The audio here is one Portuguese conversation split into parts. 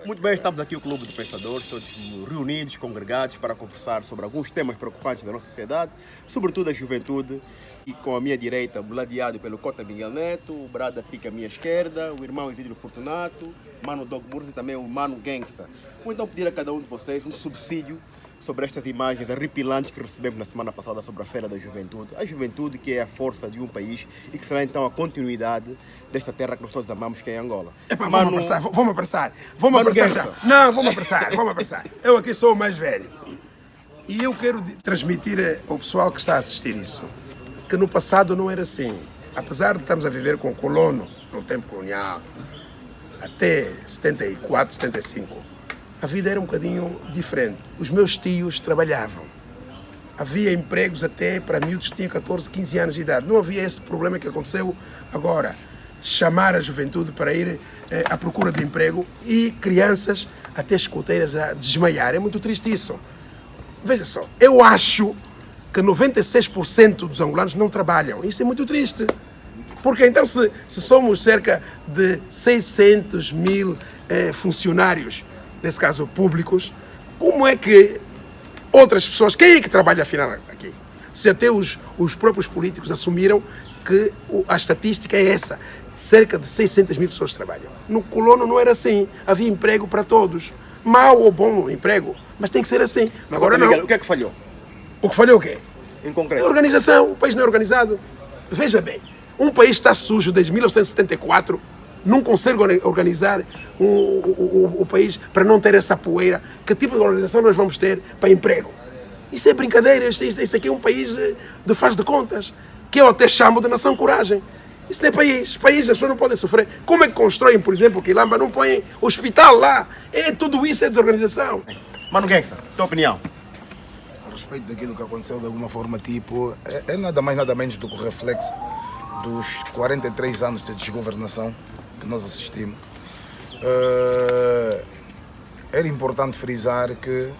Muito bem, estamos aqui o Clube de Pensadores, todos reunidos, congregados para conversar sobre alguns temas preocupantes da nossa sociedade, sobretudo a juventude. E com a minha direita, ladeado pelo Cota Miguel Neto, o Brada Pica à minha esquerda, o irmão Isidro Fortunato, o Mano Dog Burza e também o Mano Gangsta. Vou então pedir a cada um de vocês um subsídio sobre estas imagens arrepilantes que recebemos na semana passada sobre a Feira da Juventude. A juventude que é a força de um país e que será então a continuidade desta terra que nós todos amamos, que é Angola. Epa, Mano... vamos apressar já. Não, vamos apressar. Eu aqui sou o mais velho. E eu quero transmitir ao pessoal que está a assistir isso, que no passado não era assim. Apesar de estarmos a viver com o colono no tempo colonial, até 74, 75, a vida era um bocadinho diferente. Os meus tios trabalhavam. Havia empregos até para miúdos que tinham 14, 15 anos de idade. Não havia esse problema que aconteceu agora. Chamar a juventude para ir à procura de emprego e crianças até escoteiras a desmaiar. É muito triste isso. Veja só, eu acho que 96% dos angolanos não trabalham. Isso é muito triste. Porque então se somos cerca de 600 mil funcionários, nesse caso públicos, como é que outras pessoas, quem é que trabalha afinal aqui? Se até os próprios políticos assumiram que a estatística é essa, cerca de 600 mil pessoas trabalham. No colono não era assim, havia emprego para todos, mau ou bom emprego, mas tem que ser assim. Agora não. O que é que falhou? O que falhou o quê? Em concreto? A organização, o país não é organizado. Veja bem, um país está sujo desde 1974, não consegue organizar o país para não ter essa poeira. Que tipo de organização nós vamos ter para emprego? Isto é brincadeira, isto aqui é um país de faz de contas, que eu até chamo de nação coragem. Isso não é país. País as pessoas não podem sofrer. Como é que constroem, por exemplo, Quilamba, não põem hospital lá? Tudo isso é desorganização. Mano Gangsta, tua opinião? A respeito daquilo que aconteceu, de alguma forma, tipo, é nada mais, nada menos do que o reflexo dos 43 anos de desgovernação que nós assistimos. Era importante frisar que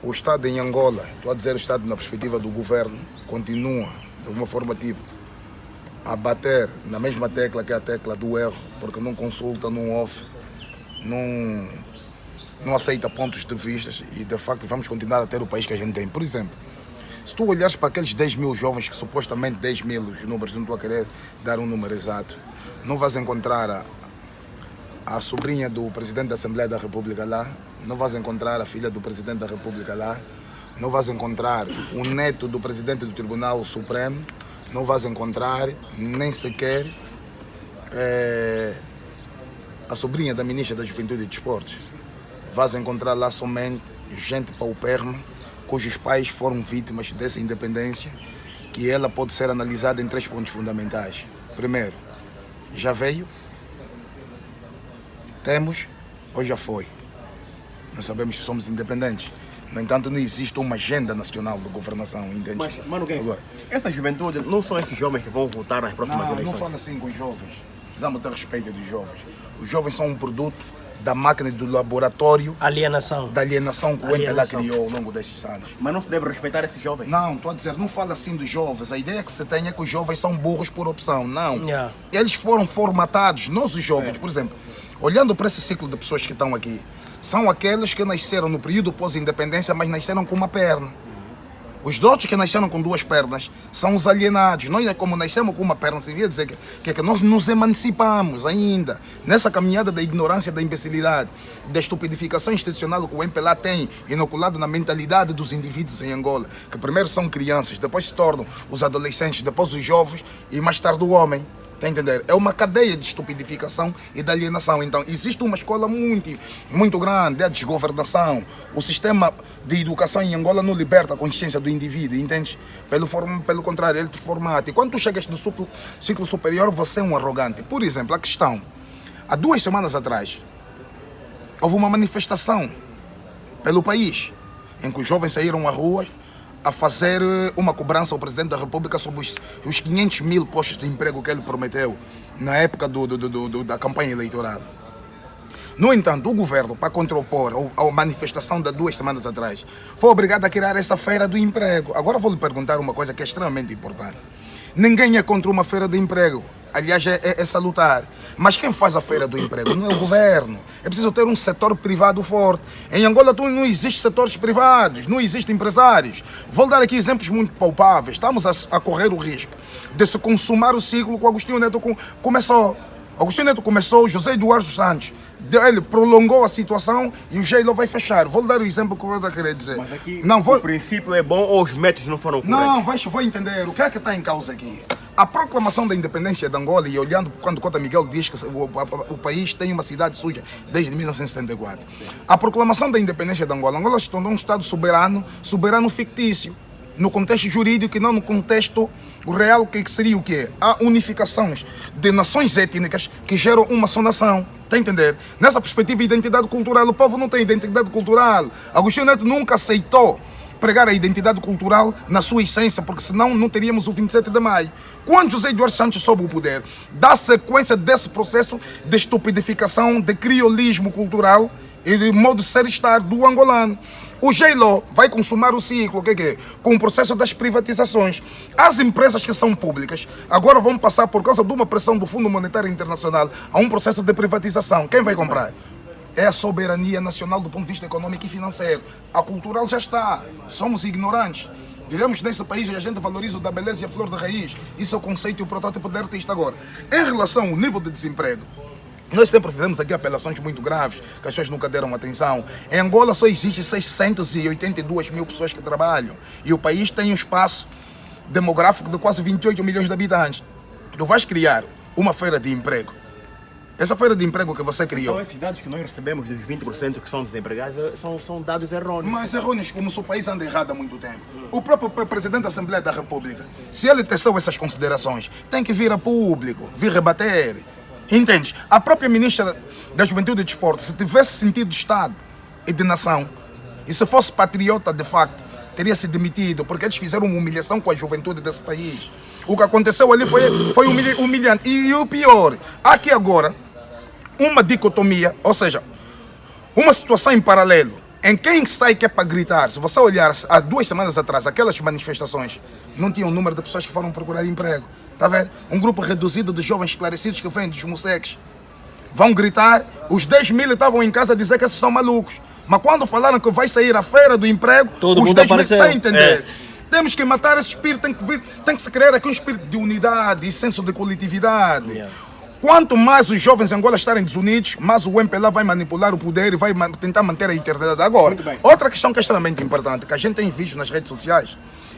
o Estado em Angola, estou a dizer o Estado na perspectiva do governo, continua, de alguma forma, tipo, a bater na mesma tecla que é a tecla do erro, porque não consulta, não ouve, não aceita pontos de vista e, de facto, vamos continuar a ter o país que a gente tem. Por exemplo, se tu olhares para aqueles 10 mil jovens, que supostamente 10 mil, os números, não estou a querer dar um número exato, não vais encontrar a sobrinha do Presidente da Assembleia da República lá, não vais encontrar a filha do Presidente da República lá, não vais encontrar o neto do Presidente do Tribunal Supremo, não vais encontrar nem sequer a sobrinha da Ministra da Juventude e Desportos. Vais encontrar lá somente gente pauperma, cujos pais foram vítimas dessa independência, que ela pode ser analisada em 3 pontos fundamentais. Primeiro, já veio, temos ou já foi. Nós sabemos que somos independentes. No entanto, não existe uma agenda nacional de governação, entende? Mas, Mano Gangsta, essa juventude não são esses jovens que vão votar nas próximas eleições? Não fala assim com os jovens. Precisamos ter respeito dos jovens. Os jovens são um produto da máquina do laboratório da alienação que o MPLA criou ao longo desses anos. Mas não se deve respeitar esses jovens? Não, estou a dizer, não fala assim dos jovens. A ideia que se tem é que os jovens são burros por opção. Não. Yeah. Eles foram formatados, nós os jovens, por exemplo, olhando para esse ciclo de pessoas que estão aqui, são aqueles que nasceram no período pós-independência, mas nasceram com uma perna. Os outros que nasceram com 2 pernas são os alienados. Nós, como nascemos com uma perna, seria dizer que nós nos emancipamos ainda nessa caminhada da ignorância, da imbecilidade, da estupidificação institucional que o MPLA tem inoculado na mentalidade dos indivíduos em Angola, que primeiro são crianças, depois se tornam os adolescentes, depois os jovens e mais tarde o homem. Está a entender? É uma cadeia de estupidificação e de alienação. Então, existe uma escola muito grande, a desgovernação. O sistema de educação em Angola não liberta a consciência do indivíduo, entende? Pelo contrário, ele te formata. E quando tu chegas no ciclo superior, você é um arrogante. Por exemplo, a questão, há 2 semanas atrás, houve uma manifestação pelo país, em que os jovens saíram à rua a fazer uma cobrança ao Presidente da República sobre os 500 mil postos de emprego que ele prometeu na época da campanha eleitoral. No entanto, o governo, para contrapor a manifestação de 2 semanas atrás, foi obrigado a criar essa feira do emprego. Agora vou lhe perguntar uma coisa que é extremamente importante. Ninguém é contra uma feira de emprego. aliás, é salutar. Mas quem faz a feira do emprego não é o governo. É preciso ter um setor privado forte. Em Angola não existe setores privados, não existem empresários. Vou dar aqui exemplos muito palpáveis. Estamos a correr o risco de se consumar o ciclo que o Agostinho Neto começou. Agostinho Neto começou, José Eduardo Santos, ele prolongou a situação e o Geilo vai fechar. Vou dar o exemplo que eu estou querendo dizer. Mas aqui não, o princípio é bom ou os métodos não foram corretos? Não, vai entender. O que é que está em causa aqui? A proclamação da independência de Angola, e olhando quando Cota Miguel diz que o país tem uma cidade suja desde 1974. A proclamação da independência de Angola, Angola se tornou um Estado soberano fictício, no contexto jurídico e não no contexto real, que seria o quê? Há unificações de nações étnicas que geram uma só nação. Está a entender? Nessa perspectiva, identidade cultural, o povo não tem identidade cultural. Agostinho Neto nunca aceitou pregar a identidade cultural na sua essência, porque senão não teríamos o 27 de maio. Quando José Eduardo Santos soube o poder, dá sequência desse processo de estupidificação, de criolismo cultural e de modo de ser e estar do angolano. O Geilo vai consumar o ciclo, com o processo das privatizações. As empresas que são públicas agora vão passar, por causa de uma pressão do Fundo Monetário Internacional, a um processo de privatização. Quem vai comprar? É a soberania nacional do ponto de vista econômico e financeiro. A cultural já está. Somos ignorantes. Vivemos nesse país e a gente valoriza o da beleza e a flor da raiz. Isso é o conceito e o protótipo de artista agora. Em relação ao nível de desemprego, nós sempre fizemos aqui apelações muito graves, que as pessoas nunca deram atenção. Em Angola só existe 682 mil pessoas que trabalham. E o país tem um espaço demográfico de quase 28 milhões de habitantes. Tu vais criar uma feira de emprego. Essa feira de emprego que você criou... Então, esses dados que nós recebemos dos 20% que são desempregados são dados errôneos. Mas errôneos como se o país anda errado há muito tempo. O próprio presidente da Assembleia da República, se ele teceu essas considerações, tem que vir a público, vir rebater. Entende? A própria ministra da Juventude e Desporto, se tivesse sentido de Estado e de nação, e se fosse patriota de facto, teria se demitido, porque eles fizeram uma humilhação com a juventude desse país. O que aconteceu ali foi humilhante. E o pior, há aqui agora uma dicotomia, ou seja, uma situação em paralelo, em quem sai que é para gritar. Se você olhar há 2 semanas atrás, aquelas manifestações, não tinha o número de pessoas que foram procurar emprego. Está a ver? Um grupo reduzido de jovens esclarecidos que vêm dos museques. Vão gritar, os 10 mil estavam em casa a dizer que esses são malucos. Mas quando falaram que vai sair a feira do emprego, todo os mundo 10 mil apareceu. estão a entender. Temos que matar esse espírito, tem que se criar aqui um espírito de unidade e senso de coletividade. Quanto mais os jovens em Angola estarem desunidos, mais o MPLA vai manipular o poder e vai tentar manter a eternidade. Agora, outra questão que é extremamente importante, que a gente tem visto nas redes sociais,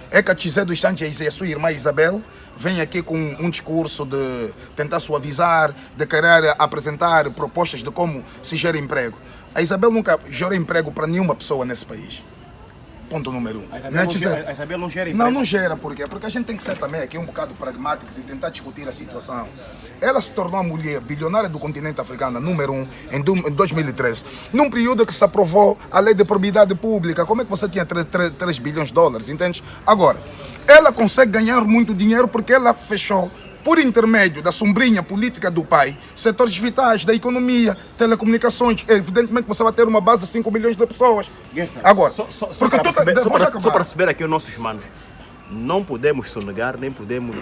é que a Tizé dos Santos e a sua irmã Isabel vêm aqui com um discurso de tentar suavizar, de querer apresentar propostas de como se gera emprego. A Isabel nunca gerou emprego para nenhuma pessoa nesse país. Ponto número 1. A Isabel não gera emprego? Não gera. Por quê? Porque a gente tem que ser também aqui um bocado pragmáticos e tentar discutir a situação. Ela se tornou a mulher bilionária do continente africano, número 1, em 2013, num período que se aprovou a lei de propriedade pública. Como é que você tinha 3 bilhões de dólares, entende? Agora, ela consegue ganhar muito dinheiro porque ela fechou, por intermédio da sombrinha política do pai, setores vitais da economia, telecomunicações. Evidentemente você vai ter uma base de 5 milhões de pessoas. Agora, só para perceber aqui os nossos manos, não podemos sonegar, nem podemos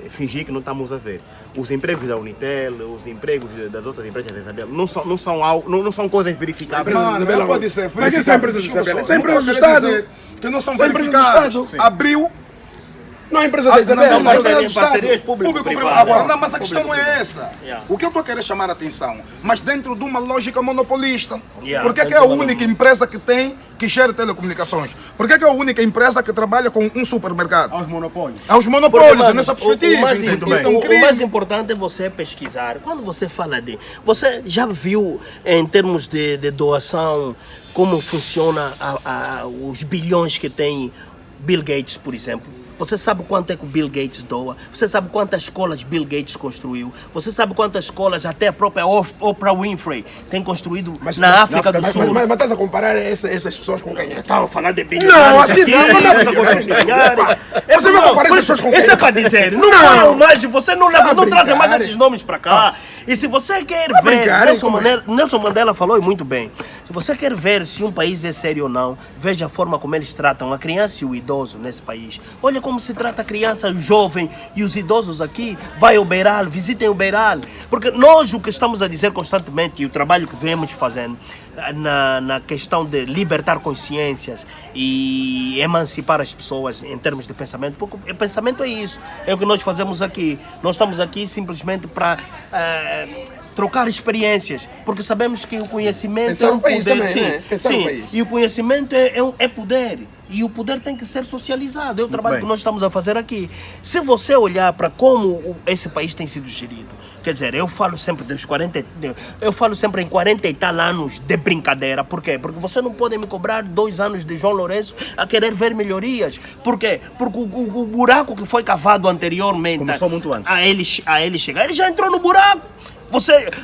fingir que não estamos a ver. Os empregos da Unitel, os empregos das outras empresas da Isabel, não são coisas verificáveis. Não pode ser. Mas que são empresas da Isabel? São empresas do Estado. Que não são verificadas. Abriu. Não é empresa da Isabel, não, mas em parcerias público-privadas. Agora, não, mas a questão não é essa. O que eu estou a querer chamar a atenção, mas dentro de uma lógica monopolista. Por que é a única empresa que gera telecomunicações? Por que é a única empresa que trabalha com um supermercado? Aos monopólios. Aos monopólios, nessa perspectiva. O mais importante é você pesquisar. Quando você fala de... Você já viu, em termos de doação, como funciona os bilhões que tem Bill Gates, por exemplo? Você sabe quanto é que o Bill Gates doa? Você sabe quantas escolas Bill Gates construiu? Você sabe quantas escolas até a própria Oprah Winfrey tem construído na África do Sul? Mas estás a comparar essas pessoas com quem? Estava a falar de bilionários. Não, assim aqui, não é essa coisa de bilionários. Você vai comparar essas pessoas com quem? Isso é para dizer. Não, mas você não traz mais esses nomes para cá. E se você quer ver, Nelson Mandela falou muito bem. Se você quer ver se um país é sério ou não, veja a forma como eles tratam a criança e o idoso nesse país. Olha como se trata a criança, o jovem e os idosos aqui. Vai ao Beiral, visitem o Beiral. Porque nós o que estamos a dizer constantemente e o trabalho que vemos fazendo na questão de libertar consciências e emancipar as pessoas em termos de pensamento, porque o pensamento é isso, é o que nós fazemos aqui. Nós estamos aqui simplesmente para trocar experiências, porque sabemos que o conhecimento Pensar é um no país poder. também, Sim, né? Pensar no sim. país. E o conhecimento é poder. E o poder tem que ser socializado. É o trabalho que nós estamos a fazer aqui. Se você olhar para como esse país tem sido gerido, quer dizer, eu falo sempre em 40 e tal anos de brincadeira. Por quê? Porque você não pode me cobrar 2 anos de João Lourenço a querer ver melhorias. Por quê? Porque o buraco que foi cavado anteriormente, Começou muito antes. a ele chegar, ele já entrou no buraco.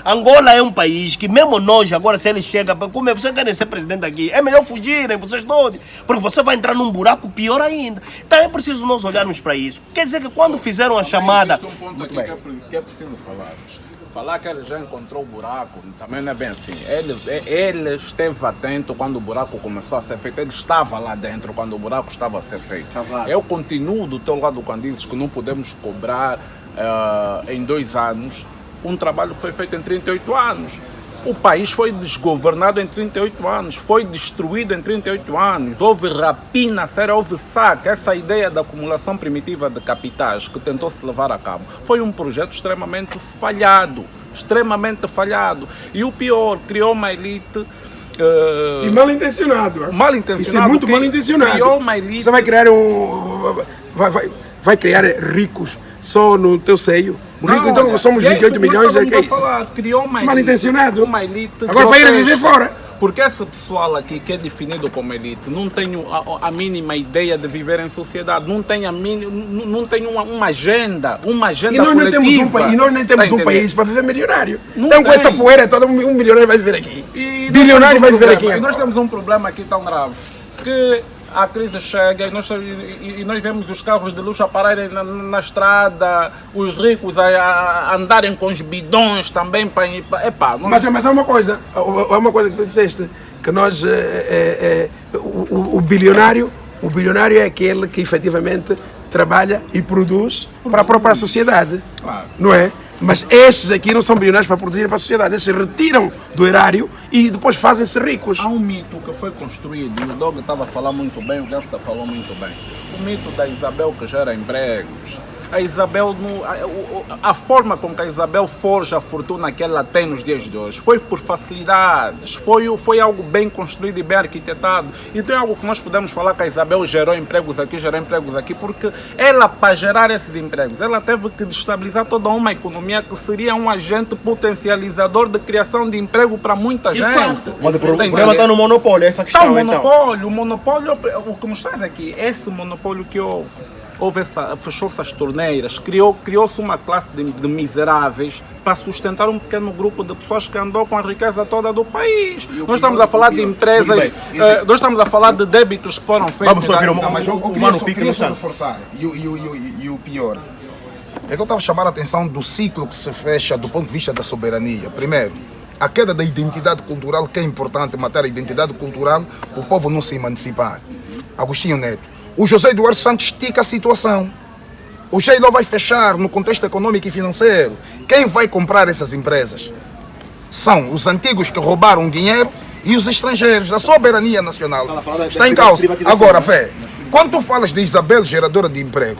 Angola é um país que mesmo nós, agora se ele chega, como você quer ser presidente aqui, é melhor fugirem, vocês todos, porque você vai entrar num buraco pior ainda. Então é preciso nós olharmos para isso. Quer dizer que quando fizeram a chamada... Existe um ponto aqui que é preciso falar. Falar que ele já encontrou o buraco também não é bem assim. Ele esteve atento quando o buraco começou a ser feito. Ele estava lá dentro quando o buraco estava a ser feito. Eu continuo do teu lado quando dizes que não podemos cobrar em 2 anos um trabalho que foi feito em 38 anos. O país foi desgovernado em 38 anos, foi destruído em 38 anos, houve rapina séria, houve saque. Essa ideia da acumulação primitiva de capitais que tentou-se levar a cabo foi um projeto extremamente falhado. E o pior, criou uma elite... E mal intencionado. Mal intencionado. Isso é muito mal intencionado. Criou uma elite... Você vai criar vai criar ricos só no teu seio. Rico, então somos 28 milhões, é que é isso? Criou uma mal elite, intencionado. Uma elite. Agora vai ir viver fora. Porque esse pessoal aqui que é definido como elite não tem a mínima ideia de viver em sociedade, não tem uma agenda E nós não coletiva. temos nós nem temos Tá um país para viver milionário. Não Então com tem. essa poeira toda, um milionário vai viver aqui. E Bilionário vai viver aqui. E nós temos um problema aqui tão grave que a crise chega e nós vemos os carros de luxo a pararem na estrada, os ricos a andarem com os bidões também para... Mas há uma coisa que tu disseste, que nós, o bilionário é aquele que efetivamente trabalha e produz para a própria sociedade, Claro. não é? Mas esses aqui não são bilionários para produzir para a sociedade, esses retiram do erário e depois fazem-se ricos. Há um mito que foi construído, e o Doug estava a falar muito bem, o Gelsa falou muito bem. O mito da Isabel que gera empregos. A Isabel, a forma com que a Isabel forja a fortuna que ela tem nos dias de hoje foi por facilidades, foi algo bem construído e bem arquitetado. Então é algo que nós podemos falar que a Isabel gerou empregos aqui, porque ela, para gerar esses empregos, ela teve que destabilizar toda uma economia que seria um agente potencializador de criação de emprego para muita gente. Mas o problema está no monopólio, essa Está questão, o então. monopólio, o que nos traz aqui, esse monopólio que houve fechou-se as torneiras, criou-se uma classe de miseráveis para sustentar um pequeno grupo de pessoas que andou com a riqueza toda do país. Nós estamos a falar de empresas, nós estamos a falar de débitos que foram feitos. Vamos só ouvir Não, mas eu Mano Pique queria no só canto. reforçar. E o pior é que eu estava a chamar a atenção do ciclo que se fecha do ponto de vista da soberania. Primeiro, a queda da identidade cultural, que é importante matar a identidade cultural, o povo não se emancipar. Agostinho Neto. O José Eduardo Santos estica a situação. O Sheilo vai fechar no contexto econômico e financeiro. Quem vai comprar essas empresas? São os antigos que roubaram dinheiro e os estrangeiros. A soberania nacional está em causa. Agora, Fé, quando tu falas de Isabel, geradora de emprego,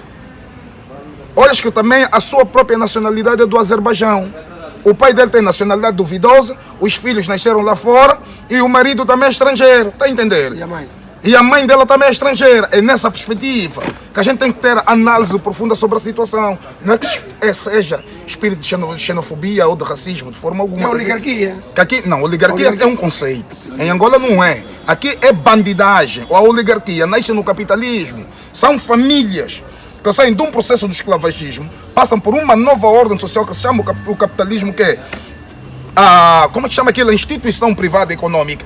olhas que também a sua própria nacionalidade é do Azerbaijão. O pai dele tem nacionalidade duvidosa, os filhos nasceram lá fora e o marido também é estrangeiro. Está a entender? E a mãe? E a mãe dela também é estrangeira. É nessa perspectiva que a gente tem que ter análise profunda sobre a situação. Não é que seja espírito de xenofobia ou de racismo, de forma alguma. É oligarquia. Que aqui, não, oligarquia é um conceito. Em Angola não é. Aqui é bandidagem. Ou a oligarquia nasce no capitalismo. São famílias que saem de um processo de esclavagismo, passam por uma nova ordem social que se chama o capitalismo, que é como é que chama aquilo? A instituição privada econômica.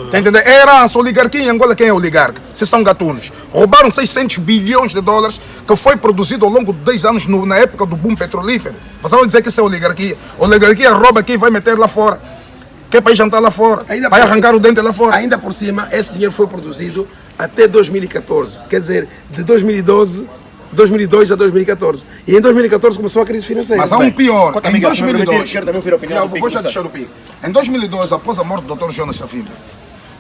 Tá entendendo? É herança, oligarquia em Angola, quem é oligarca? Se são gatunos. Roubaram 600 bilhões de dólares que foi produzido ao longo de 10 anos na época do boom petrolífero. Você vai dizer que isso é oligarquia. Oligarquia rouba aqui e vai meter lá fora. que é para ir jantar lá fora, Ainda para ir por- arrancar o dente lá fora. Ainda por cima, esse dinheiro foi produzido até 2014. Quer dizer, de 2002 a 2014. E em 2014 começou a crise financeira. Mas há um pior. Cota Em Miguel, 2002, quero também ouvir a opinião não, do vou já Pico, deixar o pico. Em 2002, após a morte do Dr. Jonas Savimbi,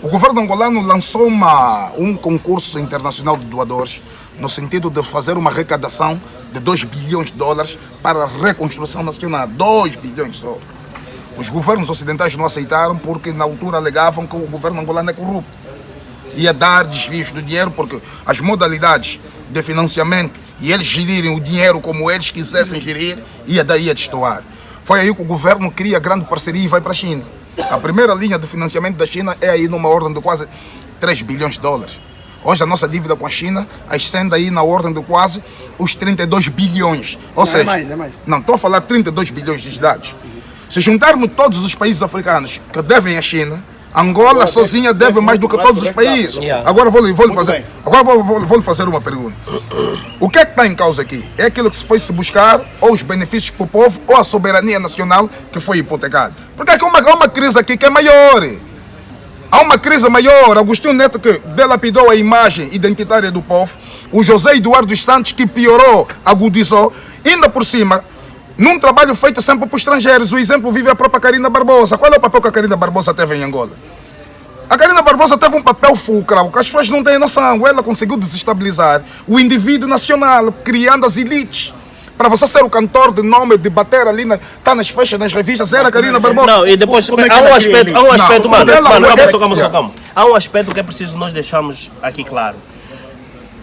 o governo angolano lançou um concurso internacional de doadores no sentido de fazer uma arrecadação de 2 bilhões de dólares para a reconstrução nacional. 2 bilhões de dólares. Os governos ocidentais não aceitaram porque na altura alegavam que o governo angolano é corrupto. Ia dar desvios do dinheiro porque as modalidades de financiamento e eles gerirem o dinheiro como eles quisessem gerir, ia daí a destoar. Foi aí que o governo cria grande parceria e vai para a China. A primeira linha de financiamento da China é aí numa ordem de quase 3 bilhões de dólares. Hoje a nossa dívida com a China ascende aí na ordem de quase os 32 bilhões. Ou seja, é mais. não, estou a falar 32 bilhões de dados. Se juntarmos todos os países africanos que devem à China, Angola sozinha deve mais do que todos os países. Yeah. Agora vou lhe bem. fazer, vou lhe fazer uma pergunta. O que é que está em causa aqui? É aquilo que se foi se buscar, ou os benefícios para o povo, ou a soberania nacional que foi hipotecada. Porque é que há uma crise aqui que é maior. Há uma crise maior. Agostinho Neto que delapidou a imagem identitária do povo. O José Eduardo Santos que piorou, agudizou. Ainda por cima, num trabalho feito sempre por estrangeiros. O exemplo vive a própria Karina Barbosa. Qual é o papel que a Karina Barbosa teve em Angola? A Karina Barbosa teve um papel fulcral que as pessoas não têm noção. Ela conseguiu desestabilizar o indivíduo nacional, criando as elites. Para você ser o cantor de nome, de bater ali, tá nas festas, nas revistas, era a Karina Barbosa. Não, e depois Como é que há um ela aspecto, cria há um ali? aspecto, Não, mano, ela- calma, ela- calma. Há um aspecto que é preciso nós deixarmos aqui claro.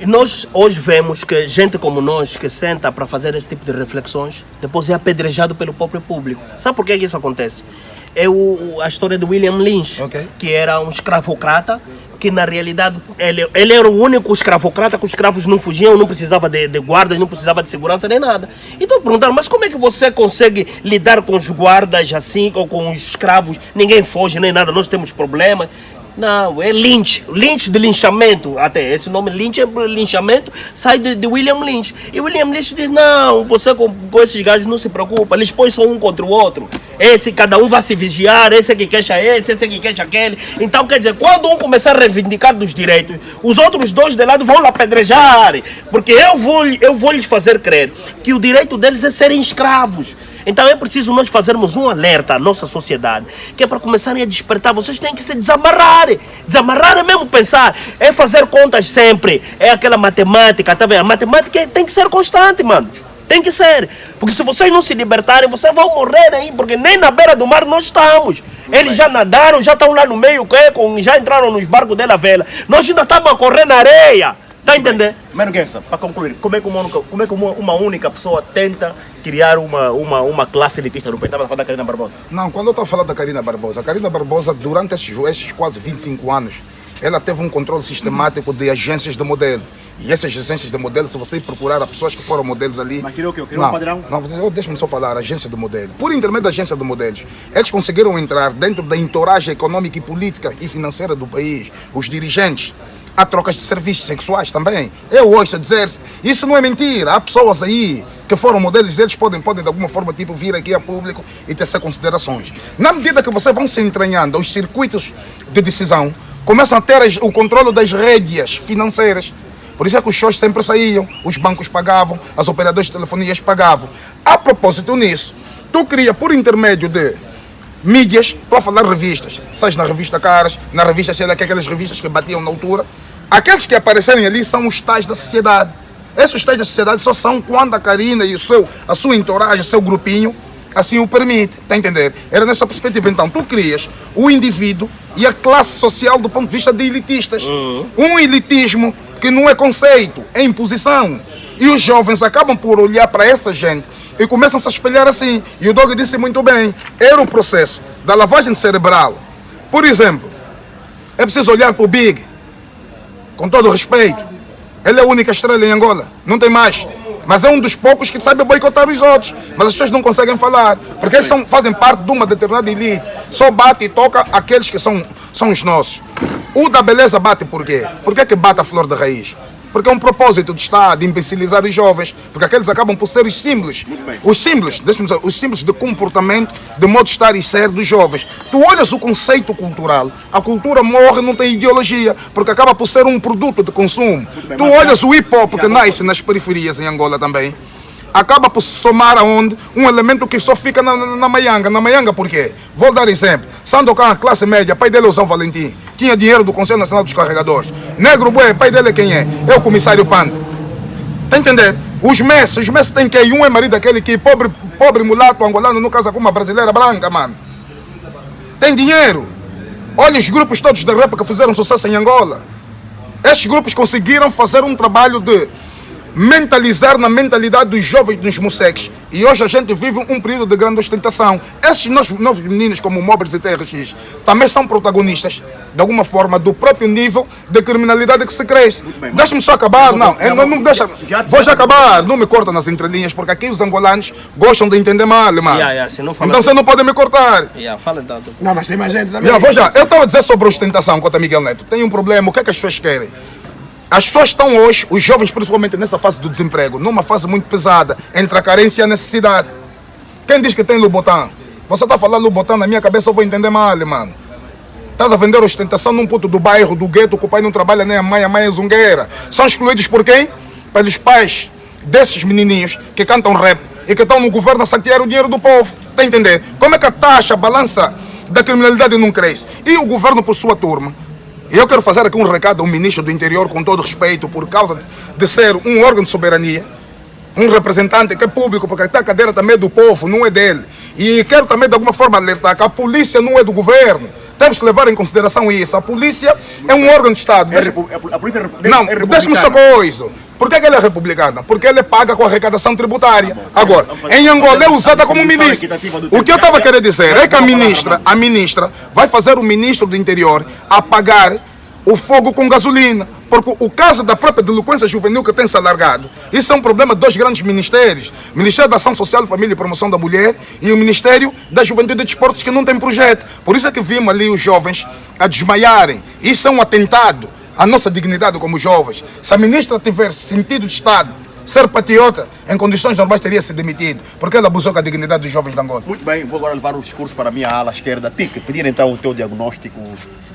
E nós hoje vemos que gente como nós que senta para fazer esse tipo de reflexões, depois é apedrejado pelo próprio público. Sabe por que isso acontece? É a história de William Lynch, Ok. que era um escravocrata, que na realidade ele era o único escravocrata que os escravos não fugiam, não precisava de guardas, não precisava de segurança nem nada. Então perguntaram, mas como é que você consegue lidar com os guardas assim, ou com os escravos? Ninguém foge nem nada, nós temos problemas. Não, é Lynch, Lynch de linchamento, até esse nome Lynch é linchamento, sai de William Lynch. E William Lynch diz, não, você com esses gajos não se preocupa, eles põem só um contra o outro. Cada um vai se vigiar, esse é que queixa esse é que queixa aquele. Então quer dizer, quando um começar a reivindicar dos direitos, os outros dois de lado vão lá apedrejar, porque eu vou lhes fazer crer que o direito deles é serem escravos. Então é preciso nós fazermos um alerta à nossa sociedade, que é para começarem a despertar. Vocês têm que se desamarrar. Desamarrar é mesmo pensar, é fazer contas sempre, é aquela matemática, tá vendo? A matemática tem que ser constante, mano. Tem que ser. Porque se vocês não se libertarem, vocês vão morrer aí, porque nem na beira do mar nós estamos. Eles já nadaram, já estão lá no meio, já entraram nos barcos dela vela. Nós ainda estamos a correr na areia. Tá entendendo? Mano Guerça, para concluir, como é que uma única pessoa tenta criar uma classe elitista no país? Estava falando da Karina Barbosa. Não, quando eu estou a falar da Karina Barbosa, a Karina Barbosa, durante esses quase 25 anos, ela teve um controle sistemático de agências de modelo. E essas agências de modelo, se você procurar as pessoas que foram modelos ali... Mas criou o quê? Criou um padrão? Não, deixa-me só falar, agência de modelo. Por intermédio da agência de modelos, eles conseguiram entrar dentro da entourage econômica e política e financeira do país. Os dirigentes, há trocas de serviços sexuais também. Eu ouço dizer, isso não é mentira. Há pessoas aí que foram modelos deles, podem de alguma forma tipo, vir aqui a público e ter essas considerações. Na medida que vocês vão se entranhando os circuitos de decisão, começam a ter o controle das rédeas financeiras. Por isso é que os shows sempre saíam, os bancos pagavam, as operadoras de telefonias pagavam. A propósito nisso, tu cria por intermédio de mídias, para falar revistas, sais na revista Caras, na revista, sei lá, que aquelas revistas que batiam na altura, aqueles que aparecerem ali são os tais da sociedade. Esses tais da sociedade só são quando a Karina e a sua entourage, o seu grupinho, assim o permite, está a entender? Era nessa perspectiva, então, tu crias o indivíduo e a classe social do ponto de vista de elitistas. Um elitismo que não é conceito, é imposição. E os jovens acabam por olhar para essa gente e começam a se espelhar assim. E o Doug disse muito bem, era o processo da lavagem cerebral. Por exemplo, é preciso olhar para o Big, com todo o respeito. Ele é a única estrela em Angola, não tem mais. Mas é um dos poucos que sabe boicotar os outros. Mas as pessoas não conseguem falar, porque eles fazem parte de uma determinada elite. Só bate e toca aqueles que são os nossos. O da beleza bate por quê? Por que bate a flor da raiz? Porque é um propósito do Estado de imbecilizar os jovens, porque aqueles acabam por ser os símbolos. Os símbolos, deixa-me dizer, os símbolos de comportamento, de modo de estar e ser dos jovens. Tu olhas o conceito cultural, a cultura morre, não tem ideologia, porque acaba por ser um produto de consumo. Tu olhas o hip-hop que nasce nas periferias em Angola também, acaba por somar aonde um elemento que só fica na Maianga. Na Maianga por quê? Vou dar exemplo. Sandokan, classe média, pai dele é o São Valentim. Tinha dinheiro do Conselho Nacional dos Carregadores. Negro Bué, pai dele é quem é? É o comissário Panda. Tá entendendo? Os Messi tem quem? Um é marido daquele que pobre mulato angolano não casa com uma brasileira branca, mano. Tem dinheiro. Olha os grupos todos de rap que fizeram sucesso em Angola. Estes grupos conseguiram fazer um trabalho de mentalizar na mentalidade dos jovens dos moseques. E hoje a gente vive um período de grande ostentação. Esses novos meninos como Mobres e TRX também são protagonistas, de alguma forma, do próprio nível de criminalidade que se cresce. Deixa-me só acabar, não deixa. Vou já acabar, não me corta nas entrelinhas, porque aqui os angolanos gostam de entender mal, mano. Então você não pode me cortar. Fala então. Não, mas tem mais gente também. Vou já. Eu estava a dizer sobre ostentação, Cota Miguel Neto. Tem um problema, o que é que as pessoas querem? As pessoas estão hoje, os jovens principalmente nessa fase do desemprego, numa fase muito pesada, entre a carência e a necessidade. Quem diz que tem Louboutin? Você está a falar Louboutin, na minha cabeça eu vou entender mal, mano. Estás a vender ostentação num ponto do bairro, do gueto, que o pai não trabalha nem a mãe é zungueira. São excluídos por quem? Pelos pais desses menininhos que cantam rap e que estão no governo a saquear o dinheiro do povo. Está a entender? Como é que a taxa, a balança da criminalidade não cresce? E o governo por sua turma? E eu quero fazer aqui um recado ao ministro do Interior, com todo respeito, por causa de ser um órgão de soberania, um representante que é público, porque a cadeira também é do povo, não é dele. E quero também de alguma forma alertar que a polícia não é do governo. Temos que levar em consideração isso. A polícia é um órgão de Estado. A polícia não, deixa-me só coisa. Por que ela é republicana? Porque ela é paga com arrecadação tributária. Agora, em Angola é usada como milícia. O que eu estava querendo dizer é que a ministra vai fazer o ministro do Interior apagar o fogo com gasolina. Porque o caso da própria delinquência juvenil que tem se alargado, isso é um problema de dois grandes ministérios. O Ministério da Ação Social, Família e Promoção da Mulher e o Ministério da Juventude e Desportos, que não tem projeto. Por isso é que vimos ali os jovens a desmaiarem. Isso é um atentado à nossa dignidade como jovens. Se a ministra tivesse sentido de Estado, ser patriota, em condições normais teria se demitido, porque ela abusou com a dignidade dos jovens de Angola. Muito bem, vou agora levar o discurso para a minha ala esquerda. Tic, pedir então o teu diagnóstico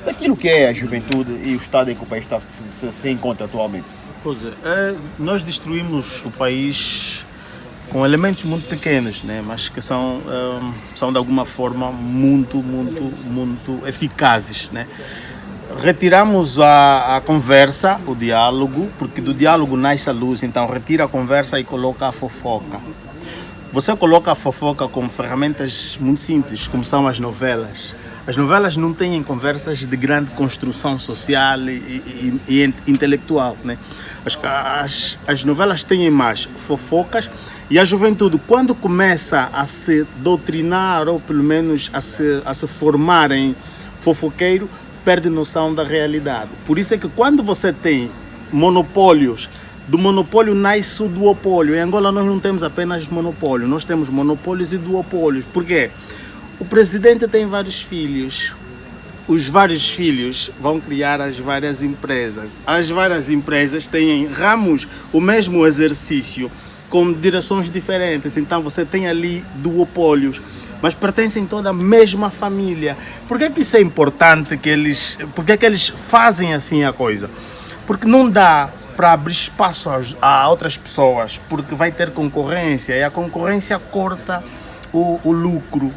daquilo que é a juventude e o estado em que o país se encontra atualmente. Pois é, nós destruímos o país com elementos muito pequenos, né, mas que são de alguma forma muito eficazes, né? Retiramos a conversa, o diálogo, porque do diálogo nasce a luz, então retira a conversa e coloca a fofoca. Você coloca a fofoca com ferramentas muito simples, como são as novelas. As novelas não têm conversas de grande construção social e intelectual, né? As novelas têm mais fofocas e a juventude, quando começa a se doutrinar ou pelo menos a se formar em fofoqueiro, perde noção da realidade. Por isso é que quando você tem monopólios, do monopólio nasce o duopólio. Em Angola nós não temos apenas monopólio, nós temos monopólios e duopólios. Por quê? O presidente tem vários filhos. Os vários filhos vão criar as várias empresas. As várias empresas têm ramos, o mesmo exercício, com direções diferentes. Então você tem ali duopólios, mas pertencem toda a mesma família. Por que isso é importante? Por que eles fazem assim a coisa? Porque não dá para abrir espaço a outras pessoas, porque vai ter concorrência e a concorrência corta o lucro.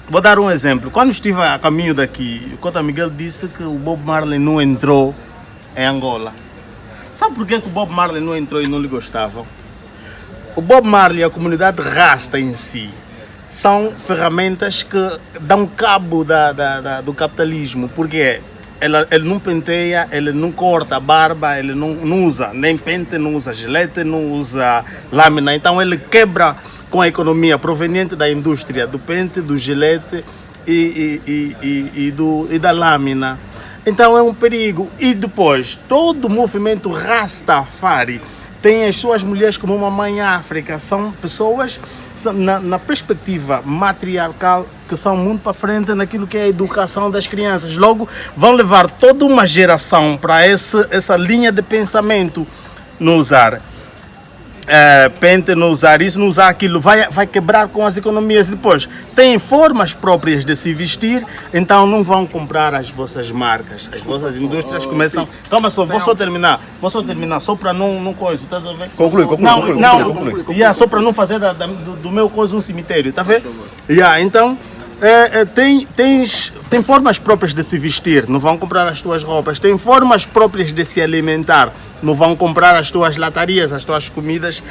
Vou dar um exemplo. Quando estive a caminho daqui, o Cota Miguel disse que o Bob Marley não entrou em Angola. Sabe por que o Bob Marley não entrou e não lhe gostavam? O Bob Marley e a comunidade rasta em si são ferramentas que dão cabo do capitalismo, porque ele não penteia, ele não corta a barba, ele não usa nem pente, não usa gilete, não usa lâmina, então ele quebra com a economia proveniente da indústria do pente, do gilete e da lâmina. Então é um perigo. E depois, todo o movimento Rastafari têm as suas mulheres como uma mãe África. São pessoas, na perspectiva matriarcal, que são muito para frente naquilo que é a educação das crianças. Logo, vão levar toda uma geração para essa linha de pensamento. Não usar pente, não usar isso, não usar aquilo, vai quebrar com as economias. Depois, têm formas próprias de se vestir, então não vão comprar as vossas marcas. As vossas indústrias começam... Calma só, vou só terminar, só para não coisa, estás a ver? Conclui. Só para não fazer do meu coisa um cemitério, tá vendo? Então, tem formas próprias de se vestir, não vão comprar as tuas roupas. Tem formas próprias de se alimentar, não vão comprar as tuas latarias, as tuas comidas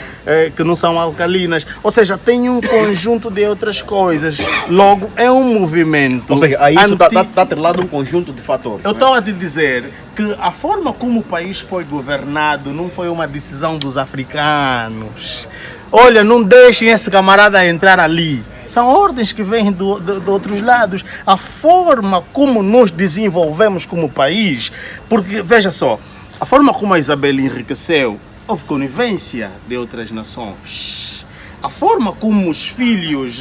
que não são alcalinas. Ou seja, tem um conjunto de outras coisas. Logo, é um movimento. Ou seja, aí isso está atrelado a um conjunto de fatores. Eu estou a te dizer que a forma como o país foi governado não foi uma decisão dos africanos. Olha, não deixem esse camarada entrar ali. São ordens que vêm de outros lados. A forma como nos desenvolvemos como país, porque, veja só, a forma como a Isabel enriqueceu, houve conivência de outras nações. A forma como os filhos,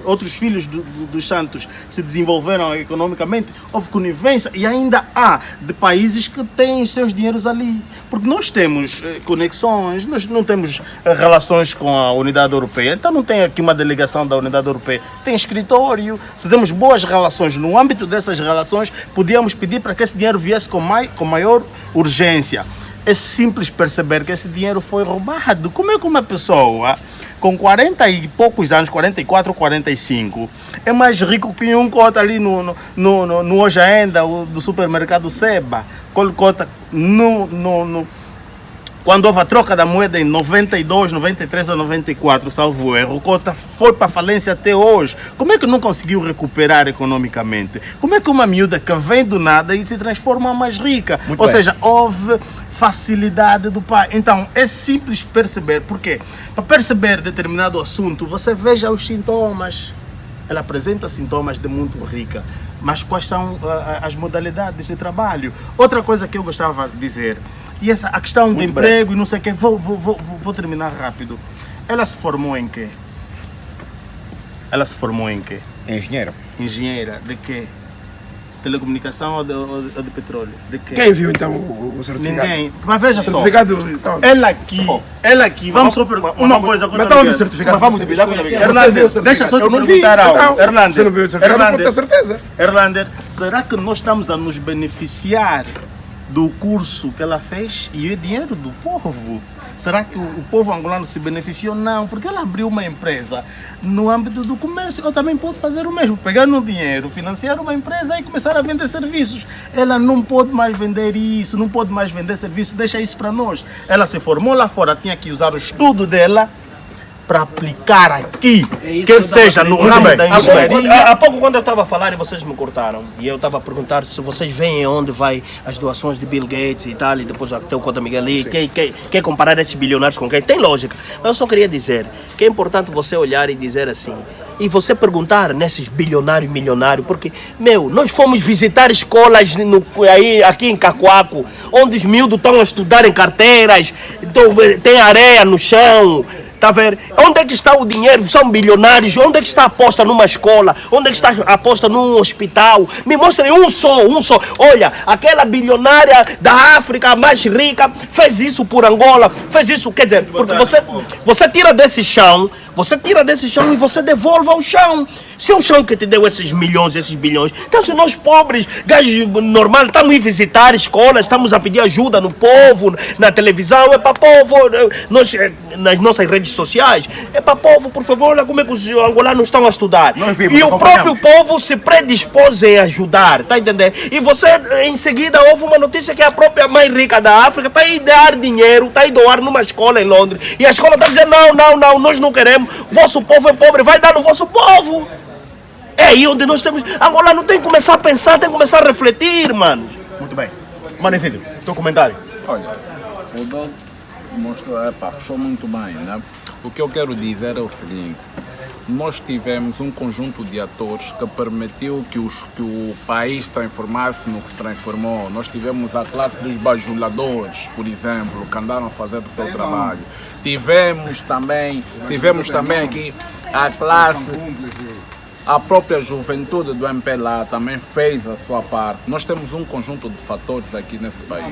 outros filhos dos santos se desenvolveram economicamente, houve conivência e ainda há de países que têm os seus dinheiros ali. Porque nós temos conexões, nós não temos relações com a Unidade Europeia, então não tem aqui uma delegação da Unidade Europeia, tem escritório. Se temos boas relações, no âmbito dessas relações, podíamos pedir para que esse dinheiro viesse com maior urgência. É simples perceber que esse dinheiro foi roubado. Como é que uma pessoa com 40 e poucos anos, 44, 45, é mais rico que um cota ali no Hoje Ainda, do supermercado Seba? Cota quando houve a troca da moeda em 92, 93 ou 94, salvo erro, o Cota foi para falência até hoje. Como é que não conseguiu recuperar economicamente? Como é que uma miúda que vem do nada e se transforma mais rica? Ou seja, houve facilidade do pai. Então, é simples perceber. Por quê? Para perceber determinado assunto, você veja os sintomas. Ela apresenta sintomas de muito rica. Mas quais são as modalidades de trabalho? Outra coisa que eu gostava de dizer, e a questão de emprego e não sei o quê, vou terminar rápido. Ela se formou em quê? Engenheiro. Engenheira. De quê? Telecomunicação ou de petróleo? De quê? Quem viu então o certificado? Ninguém. Mas veja só. Certificado, então. Ela aqui, vamos só perguntar uma coisa. Mas está onde o certificado? Vamos dividir com a Miguel. Erlander, deixa só te perguntar algo. Erlander, você não viu o certificado? Pode ter certeza. Erlander, será que nós estamos a nos beneficiar do curso que ela fez e o dinheiro do povo? Será que o povo angolano se beneficiou? Não, porque ela abriu uma empresa no âmbito do comércio. Eu também posso fazer o mesmo, pegar no dinheiro, financiar uma empresa e começar a vender serviços. Ela não pode mais vender isso, não pode mais vender serviços, deixa isso para nós. Ela se formou lá fora, tinha que usar o estudo dela para aplicar aqui, que seja no ramo da engenharia. Há pouco, quando eu estava a falar e vocês me cortaram, e eu estava a perguntar se vocês veem onde vai as doações de Bill Gates e tal, e depois até o Cota Miguel ali, quer comparar esses bilionários com quem? Tem lógica. Mas eu só queria dizer que é importante você olhar e dizer assim, e você perguntar nesses bilionários, milionários, porque, nós fomos visitar escolas aqui em Cacoaco, onde os miúdos estão a estudar em carteiras, então, tem areia no chão. Tá vendo? Onde é que está o dinheiro? São bilionários. Onde é que está a aposta numa escola? Onde é que está a aposta num hospital? Me mostrem um só. Olha, aquela bilionária da África mais rica fez isso por Angola, fez isso, quer dizer, porque você tira desse chão e você devolve ao chão. Se é o chão que te deu esses milhões, esses bilhões, então se nós pobres, gajos normais, estamos a ir visitar escolas, estamos a pedir ajuda no povo, na televisão, é para povo, nas nossas redes sociais, é para povo, por favor, olha como é que os angolanos estão a estudar. E o próprio povo se predispôs a ajudar, tá entendendo? E você, em seguida, houve uma notícia que a própria mãe rica da África está a ir dar dinheiro, está a ir doar numa escola em Londres, e a escola está dizendo, não, nós não queremos, vosso povo é pobre, vai dar no vosso povo. É aí onde nós temos... Agora não tem que começar a pensar, tem que começar a refletir, mano. Muito bem. Manecito, teu comentário. Olha, o Doug mostrou, fechou muito bem, né? O que eu quero dizer é o seguinte, nós tivemos um conjunto de atores que permitiu que o país se transformasse no que se transformou. Nós tivemos a classe dos bajuladores, por exemplo, que andaram a fazer o seu trabalho. Tivemos também aqui a classe, a própria juventude do MPLA também fez a sua parte. Nós temos um conjunto de fatores aqui nesse país.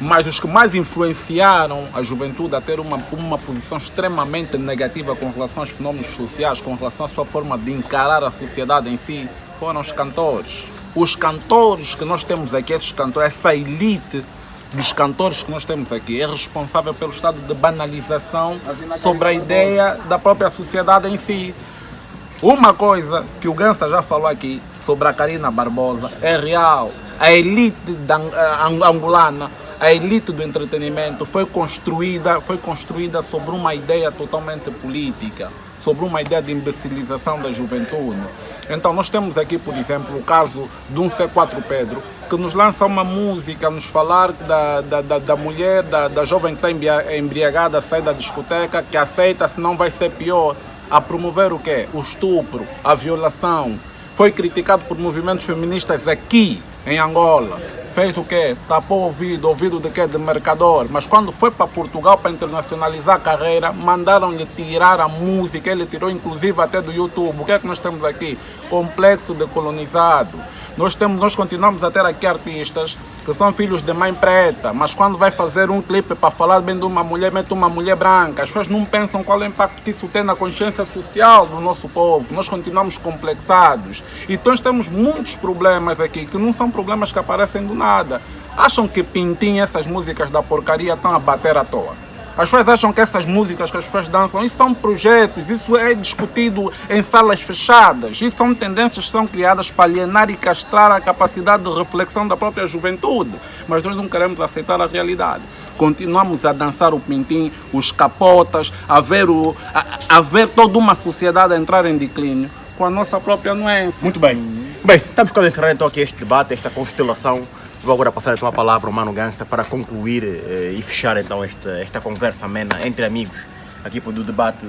Mas os que mais influenciaram a juventude a ter uma posição extremamente negativa com relação aos fenómenos sociais, com relação à sua forma de encarar a sociedade em si, foram os cantores. Os cantores que nós temos aqui, esses cantores, essa elite dos cantores que nós temos aqui, é responsável pelo estado de banalização sobre a ideia da própria sociedade em si. Uma coisa que o Gansa já falou aqui sobre a Karina Barbosa é real. A elite angolana, a elite do entretenimento foi construída sobre uma ideia totalmente política, sobre uma ideia de imbecilização da juventude. Então nós temos aqui, por exemplo, o caso de um C4 Pedro, que nos lança uma música, nos falar da mulher, da jovem que está embriagada, sai da discoteca, que aceita, senão vai ser pior. A promover o quê? O estupro, a violação. Foi criticado por movimentos feministas aqui em Angola. Fez o quê? Tapou o ouvido de quê? De mercador. Mas quando foi para Portugal para internacionalizar a carreira, mandaram-lhe tirar a música. Ele tirou inclusive até do YouTube. O que é que nós temos aqui? Complexo decolonizado. Nós continuamos a ter aqui artistas que são filhos de mãe preta, mas quando vai fazer um clipe para falar bem de uma mulher, mete uma mulher branca. As pessoas não pensam qual é o impacto que isso tem na consciência social do nosso povo. Nós continuamos complexados. Então nós temos muitos problemas aqui, que não são problemas que aparecem do nada. Acham que Pintim, essas músicas da porcaria, estão a bater à toa. As pessoas acham que essas músicas que as pessoas dançam, isso são projetos, isso é discutido em salas fechadas, isso são tendências que são criadas para alienar e castrar a capacidade de reflexão da própria juventude. Mas nós não queremos aceitar a realidade. Continuamos a dançar o Pintim, os capotas, a ver toda uma sociedade a entrar em declínio com a nossa própria anuência. Muito bem. Bem, estamos quase a encerrar então aqui este debate, esta constelação. Vou agora passar então a palavra ao Mano Gansa para concluir e fechar então esta conversa amena entre amigos aqui do debate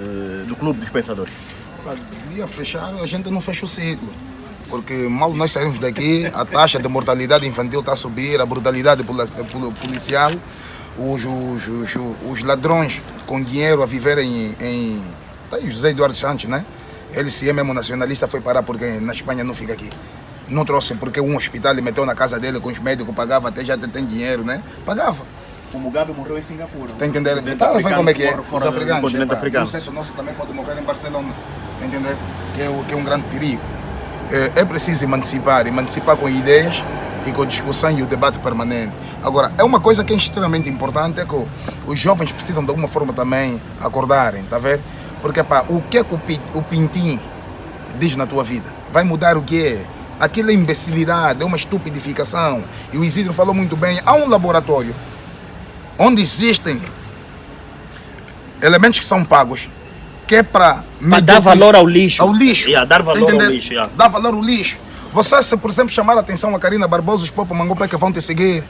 do Clube dos Pensadores. Queria fechar, a gente não fecha o ciclo, porque mal nós saímos daqui, a taxa de mortalidade infantil está a subir, a brutalidade policial, os ladrões com dinheiro a viverem tá aí José Eduardo Santos, né? Ele se é mesmo nacionalista, foi parar porque na Espanha não fica aqui. Não trouxe porque um hospital ele meteu na casa dele com os médicos, pagava, até já tem dinheiro, né? Pagava. O Mugabe morreu em Singapura. Tá entendendo? Tá vendo como é que é? Os africanos. Continente africano. O sucesso nosso também pode morrer em Barcelona. Tá entendendo? Que é um grande perigo. É preciso emancipar com ideias e com discussão e o debate permanente. Agora, é uma coisa que é extremamente importante, é que os jovens precisam de alguma forma também acordarem, tá vendo? Porque, pá, o que é que o Pintim diz na tua vida? Vai mudar o quê? Aquilo é imbecilidade, é uma estupidificação. E o Isidro falou muito bem, há um laboratório onde existem elementos que são pagos, que é para dar valor ao lixo. Ao lixo. Dar valor ao lixo. Dar valor ao lixo. Você, se por exemplo chamar a atenção a Karina Barbosa, os popos Mangopé que vão te seguir,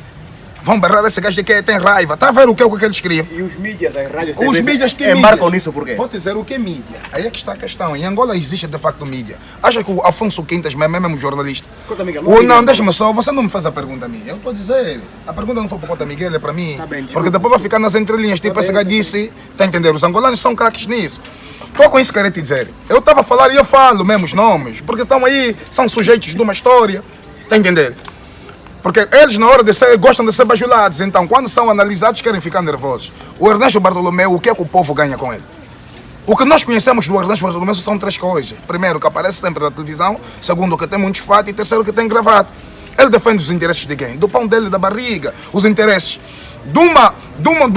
vão berrar esse gajo de que tem raiva. Está a ver o que é o que eles criam? E os mídias, as rádios, os mídias que embarcam nisso por quê? Vou te dizer o que é mídia. Aí é que está a questão. Em Angola existe de facto mídia. Acha que o Afonso Quintas é mesmo jornalista? Conta Miguel. Não, deixa-me só. Você não me fez a pergunta a mim. Eu estou a dizer. A pergunta não foi para Conta Miguel, é para mim. Tá bem, porque depois vai ficar nas entrelinhas. Tipo, esse gajo disse. Está a entender? Os angolanos são craques nisso. Estou com isso que eu queria te dizer. Eu estava a falar e eu falo mesmo os nomes. Porque estão aí, são sujeitos de uma história. Está a entender? Porque eles, na hora de ser, gostam de ser bajulados. Então, quando são analisados, querem ficar nervosos. O Ernesto Bartolomeu, o que é que o povo ganha com ele? O que nós conhecemos do Ernesto Bartolomeu são três coisas. Primeiro, que aparece sempre na televisão. Segundo, que tem muitos fatos. E terceiro, que tem gravata. Ele defende os interesses de quem? Do pão dele, da barriga. Os interesses de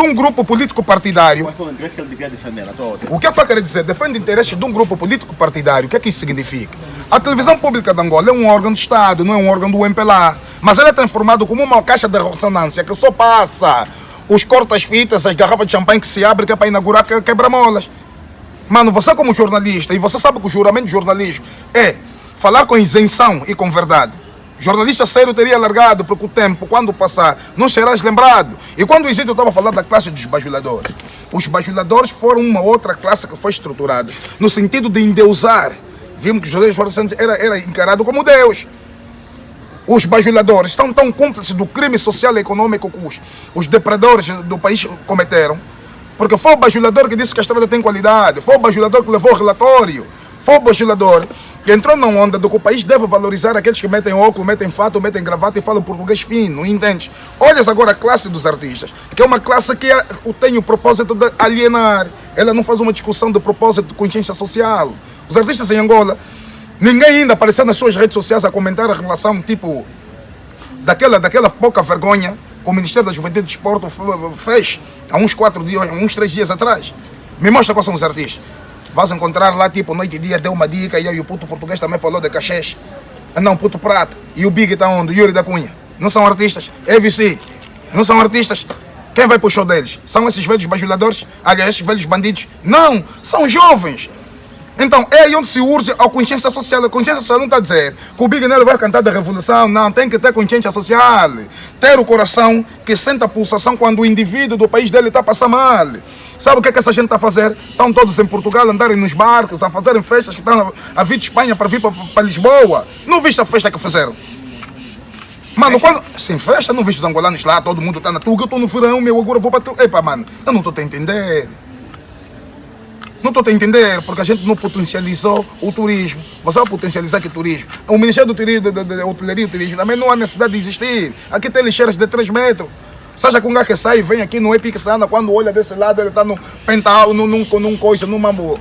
um grupo político partidário. Quais são os interesses que ele devia defender? O que é que eu quero dizer? Defende interesses de um grupo político partidário. O que é que isso significa? A televisão pública de Angola é um órgão do Estado, não é um órgão do MPLA. Mas ele é transformado como uma caixa de ressonância que só passa os cortas-fitas, as garrafas de champanhe que se abrem, que é para inaugurar quebra-molas. Mano, você como jornalista, e você sabe que o juramento de jornalismo é falar com isenção e com verdade. Jornalista sério teria largado, porque o tempo, quando passar, não serás lembrado. E quando o Isidro estava falando da classe dos bajuladores, Os bajuladores foram uma outra classe que foi estruturada, no sentido de endeusar. Vimos que José Eduardo Santos era encarado como Deus. Os bajuladores estão tão cúmplices do crime social e econômico que os depredadores do país cometeram, porque foi o bajulador que disse que a estrada tem qualidade, foi o bajulador que levou o relatório, foi o bajulador que entrou na onda do que o país deve valorizar aqueles que metem óculos, metem fato, metem gravata e falam português fino, entende? Olhas agora a classe dos artistas, que é uma classe que tem o propósito de alienar, ela não faz uma discussão de propósito de consciência social. Os artistas em Angola, ninguém ainda apareceu nas suas redes sociais a comentar a relação, tipo, daquela pouca vergonha que o Ministério da Juventude e do Desporto fez há uns 4 dias, uns 3 dias atrás. Me mostra quais são os artistas. Vais encontrar lá, tipo, Noite e Dia deu uma dica, e aí o puto português também falou de cachês. Não, puto prata. E o Big está onde? Yuri da Cunha. Não são artistas. EVC. Não são artistas. Quem vai para o show deles? São esses velhos bajuladores? Aliás, esses velhos bandidos? Não, são jovens. Então, é aí onde se urge a consciência social. A consciência social não está a dizer que o Big Nelo vai cantar da revolução. Não, tem que ter consciência social. Ter o coração que sente a pulsação quando o indivíduo do país dele está a passar mal. Sabe o que é que essa gente está a fazer? Estão todos em Portugal, andarem nos barcos, a fazerem festas que estão a vir de Espanha para vir para Lisboa. Não viste a festa que fizeram? Mano, quando... Sem festa, não viste os angolanos lá, todo mundo está na tuga, eu estou no verão, meu, agora vou para tu. Epa, mano, eu não estou a entender. Não estou a entender, porque a gente não potencializou o turismo. Você vai potencializar que turismo? O Ministério do Turismo, da Hotelaria e Turismo também não há necessidade de existir. Aqui tem lixeiras de 3 metros. Seja com um gajo que sai e vem aqui no Epic Sana, quando olha desse lado, ele está no pental, num coisa, num mambo.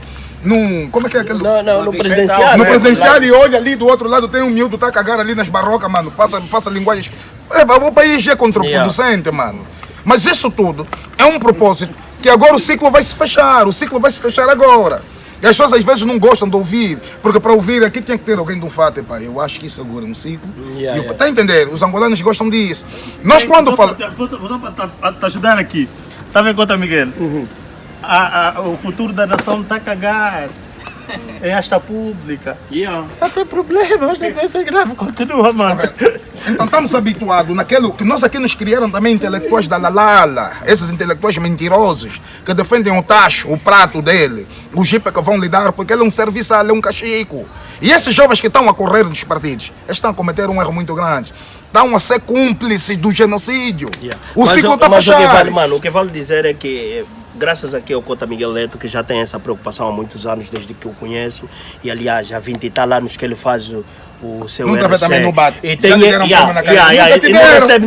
Como é que é aquele? Não, no presidencial. No presidencial e olha ali do outro lado, tem um miúdo, tá a cagar ali nas barrocas, mano. Passa linguagens. O país é contraproducente, mano. Mas isso tudo é um propósito que agora o ciclo vai se fechar. O ciclo vai se fechar agora. E as pessoas às vezes não gostam de ouvir, porque para ouvir aqui tinha que ter alguém de um fato. Pá, eu acho que isso agora é um ciclo. Tá a entender? Os angolanos gostam disso. Nós quando falamos. Para ajudar aqui, está vendo conta, Miguel? O futuro da nação está a cagar. É esta pública. Não tem problema, mas tem que ser grave, continua, mano. Então estamos habituados naquilo que nós aqui nos criaram também intelectuais da Lalala, esses intelectuais mentirosos que defendem o tacho, o prato dele, o jipe que vão lhe dar, porque ele é um serviçal, é um cachico. E esses jovens que estão a correr dos partidos, eles estão a cometer um erro muito grande. Estão a ser cúmplices do genocídio. O ciclo está fechado. Mano, o que vale dizer é que graças aqui ao Cota Miguel Neto, que já tem essa preocupação há muitos anos, desde que eu conheço, e aliás, há 20 e tal anos que ele faz o seu nunca RC. também no bate. E tem, não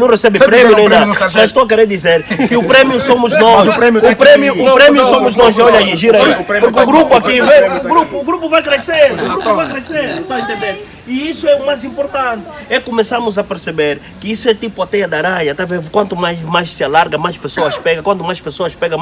recebe prêmio nem nada. Mas estou a querer dizer que o prêmio somos nós. O prêmio somos nós. Olha aí, gira aí. Porque o grupo aqui, o grupo vai crescer. O grupo vai crescer. Está a entender? E isso é o mais importante. É começarmos a perceber que isso é tipo a teia da aranha. Tá vendo? Quanto mais se alarga, mais pessoas pegam. Quanto mais pessoas pegam,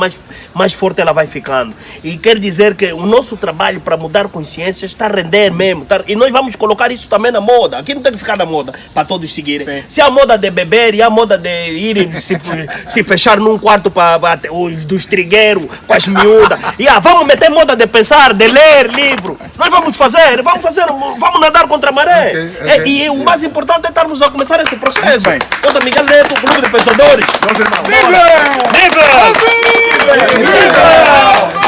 mais forte ela vai ficando. E quer dizer que o nosso trabalho para mudar consciência está a render mesmo. E nós vamos colocar isso também na moda. Aqui não tem que ficar na moda para todos seguirem. Sim. Se há moda de beber e há moda de ir se fechar num quarto para os dos trigueiros com as miúdas. Vamos meter moda de pensar, de ler livro. Nós vamos vamos nadar contra a maré. Okay. E o mais importante é estarmos a começar esse processo. Conta Miguel Neto, o Clube de Pensadores. Viva! Viva! Viva! Viva!